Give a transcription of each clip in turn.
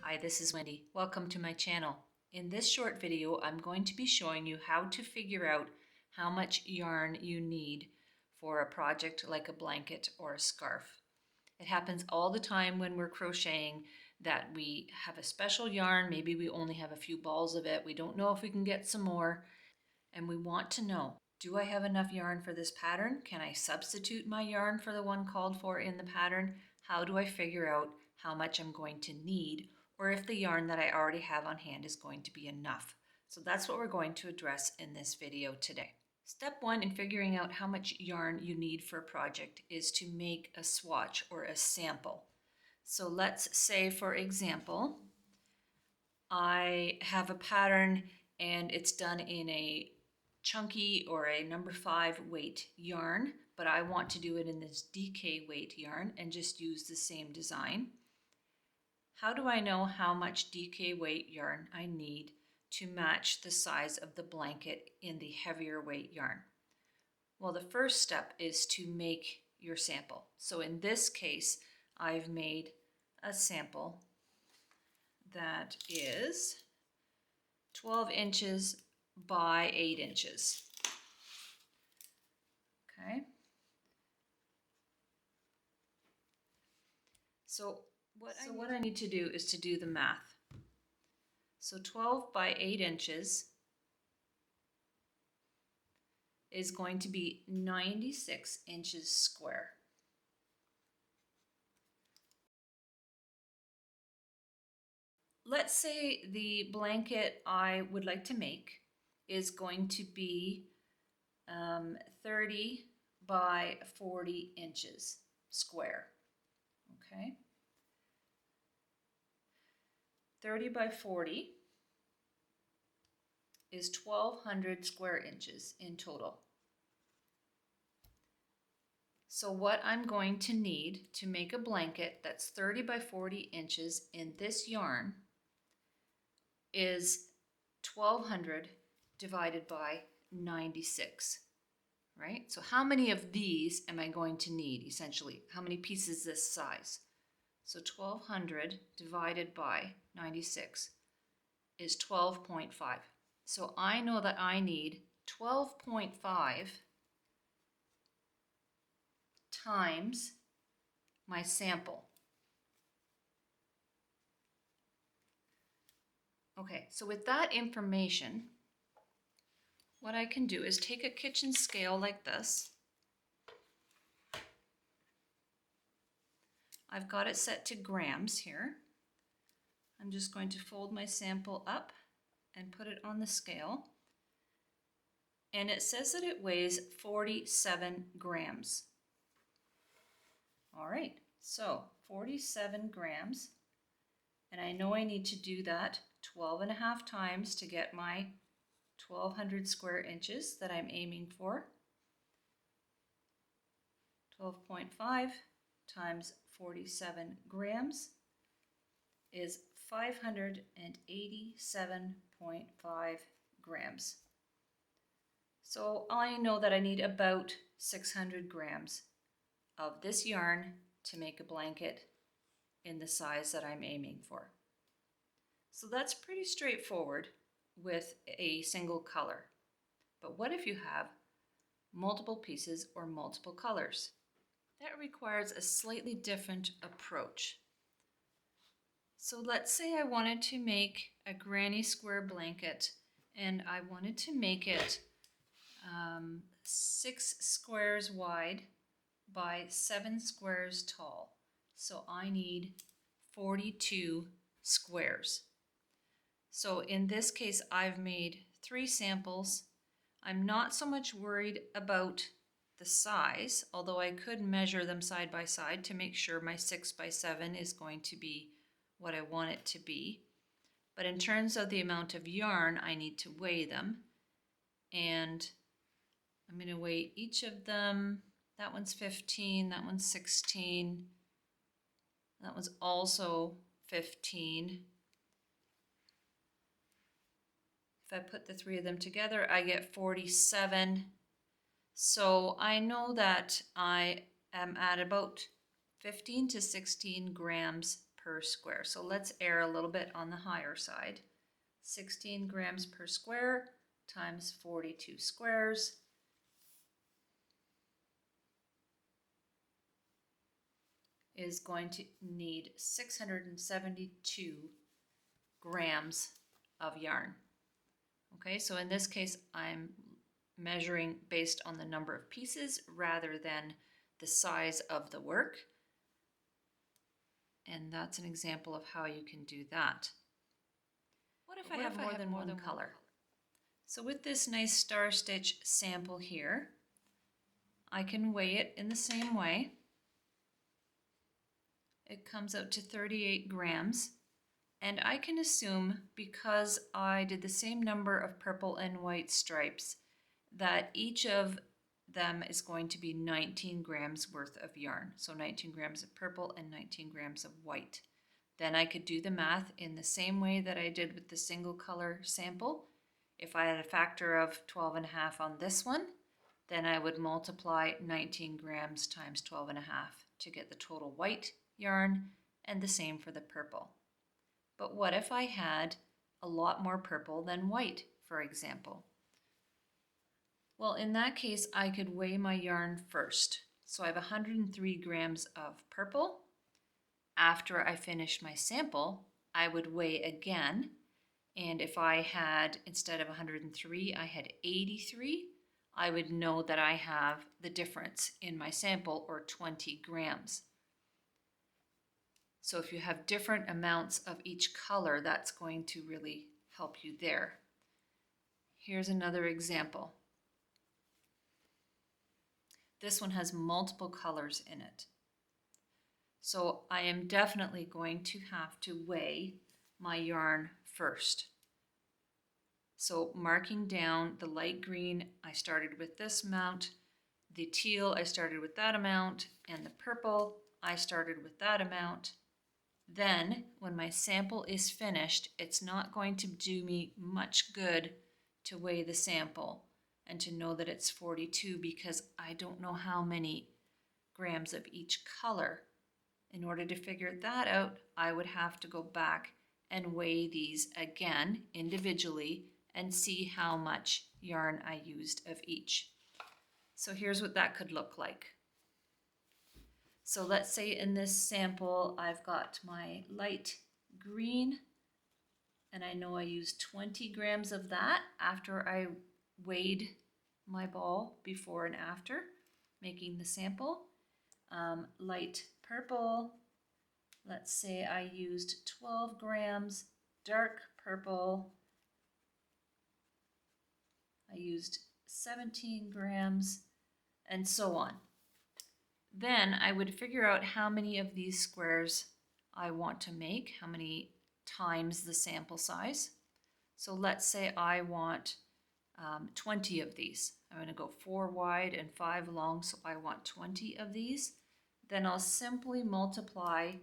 Hi, this is Wendy. Welcome to my channel. In this short video, I'm going to be showing you how to figure out how much yarn you need for a project like a blanket or a scarf. It happens all the time when we're crocheting that we have a special yarn. Maybe we only have a few balls of it. We don't know if we can get some more, and we want to know, do I have enough yarn for this pattern? Can I substitute my yarn for the one called for in the pattern? How do I figure out how much I'm going to need, or if the yarn that I already have on hand is going to be enough? So that's what we're going to address in this video today. Step one in figuring out how much yarn you need for a project is to make a swatch or a sample. So let's say, for example, I have a pattern and it's done in a chunky or a number 5 weight yarn, but I want to do it in this DK weight yarn and just use the same design. How do I know how much DK weight yarn I need to match the size of the blanket in the heavier weight yarn? Well, the first step is to make your sample. So in this case, I've made a sample that is 12 inches by 8 inches. Okay. So what I need to do is to do the math. So 12 by 8 inches is going to be 96 inches square. Let's say the blanket I would like to make is going to be 30 by 40 inches square. Okay. 30 by 40 is 1,200 square inches in total. So what I'm going to need to make a blanket that's 30 by 40 inches in this yarn is 1,200 divided by 96, right? So how many of these am I going to need, essentially? How many pieces this size? So 1,200 divided by 96 is 12.5. So I know that I need 12.5 times my sample. Okay, so with that information, what I can do is take a kitchen scale like this. I've got it set to grams here. I'm just going to fold my sample up and put it on the scale. And it says that it weighs 47 grams. All right, so 47 grams. And I know I need to do that 12.5 times to get my 1,200 square inches that I'm aiming for. 12.5 times 47 grams is 587.5 grams. So I know that I need about 600 grams of this yarn to make a blanket in the size that I'm aiming for. So that's pretty straightforward with a single color. But what if you have multiple pieces or multiple colors? That requires a slightly different approach. So let's say I wanted to make a granny square blanket and I wanted to make it 6 squares wide by 7 squares tall. So I need 42 squares. So in this case, I've made 3 samples. I'm not so much worried about the size, although I could measure them side by side to make sure my 6 by 7 is going to be what I want it to be. But in terms of the amount of yarn, I need to weigh them. And I'm going to weigh each of them. That one's 15, that one's 16, that one's also 15. If I put the 3 of them together, I get 47. So I know that I am at about 15 to 16 grams per square. So let's err a little bit on the higher side. 16 grams per square times 42 squares is going to need 672 grams of yarn. Okay, so in this case, I'm measuring based on the number of pieces rather than the size of the work. And that's an example of how you can do that. What if I have more than one color? So with this nice star stitch sample here, I can weigh it in the same way. It comes out to 38 grams. And I can assume, because I did the same number of purple and white stripes, that each of them is going to be 19 grams worth of yarn. So 19 grams of purple and 19 grams of white. Then I could do the math in the same way that I did with the single color sample. If I had a factor of 12.5 on this one, then I would multiply 19 grams times 12.5 to get the total white yarn, and the same for the purple. But what if I had a lot more purple than white, for example? Well, in that case, I could weigh my yarn first. So I have 103 grams of purple. After I finish my sample, I would weigh again. And if I had, instead of 103, I had 83, I would know that I have the difference in my sample, or 20 grams. So if you have different amounts of each color, that's going to really help you there. Here's another example. This one has multiple colors in it. So I am definitely going to have to weigh my yarn first. So marking down the light green, I started with this amount. The teal, I started with that amount. And the purple, I started with that amount. Then, when my sample is finished, it's not going to do me much good to weigh the sample and to know that it's 42, because I don't know how many grams of each color. In order to figure that out, I would have to go back and weigh these again individually and see how much yarn I used of each. So here's what that could look like. So let's say in this sample, I've got my light green, and I know I used 20 grams of that after I weighed my ball before and after making the sample. Light purple, let's say I used 12 grams. Dark purple, I used 17 grams, and so on. Then I would figure out how many of these squares I want to make, how many times the sample size. So let's say I want 20 of these. I'm going to go 4 wide and 5 long, so I want 20 of these. Then I'll simply multiply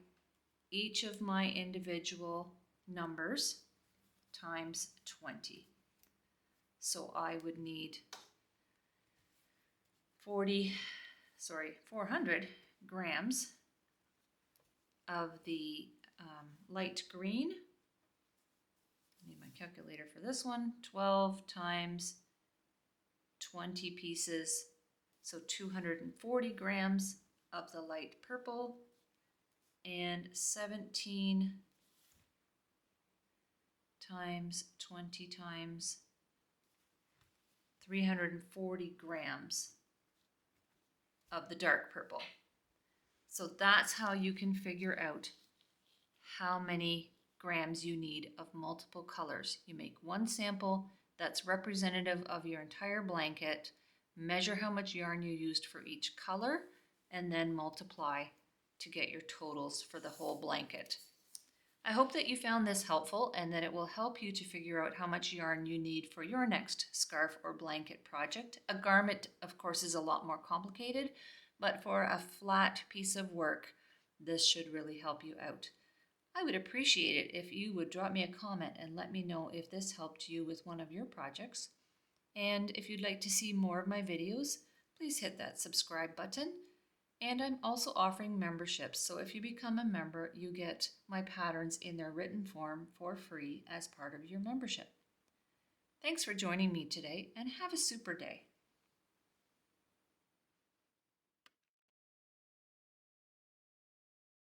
each of my individual numbers times 20. So I would need 400 grams of the light green. I need my calculator for this one. 12 times 20 pieces, so 240 grams of the light purple, and 17 times 20 times 340 grams of the dark purple. So that's how you can figure out how many grams you need of multiple colors. You make one sample that's representative of your entire blanket, measure how much yarn you used for each color, and then multiply to get your totals for the whole blanket. I hope that you found this helpful and that it will help you to figure out how much yarn you need for your next scarf or blanket project. A garment, of course, is a lot more complicated, but for a flat piece of work, this should really help you out. I would appreciate it if you would drop me a comment and let me know if this helped you with one of your projects. And if you'd like to see more of my videos, please hit that subscribe button And I'm also offering memberships, so if you become a member, you get my patterns in their written form for free as part of your membership. Thanks for joining me today, and have a super day.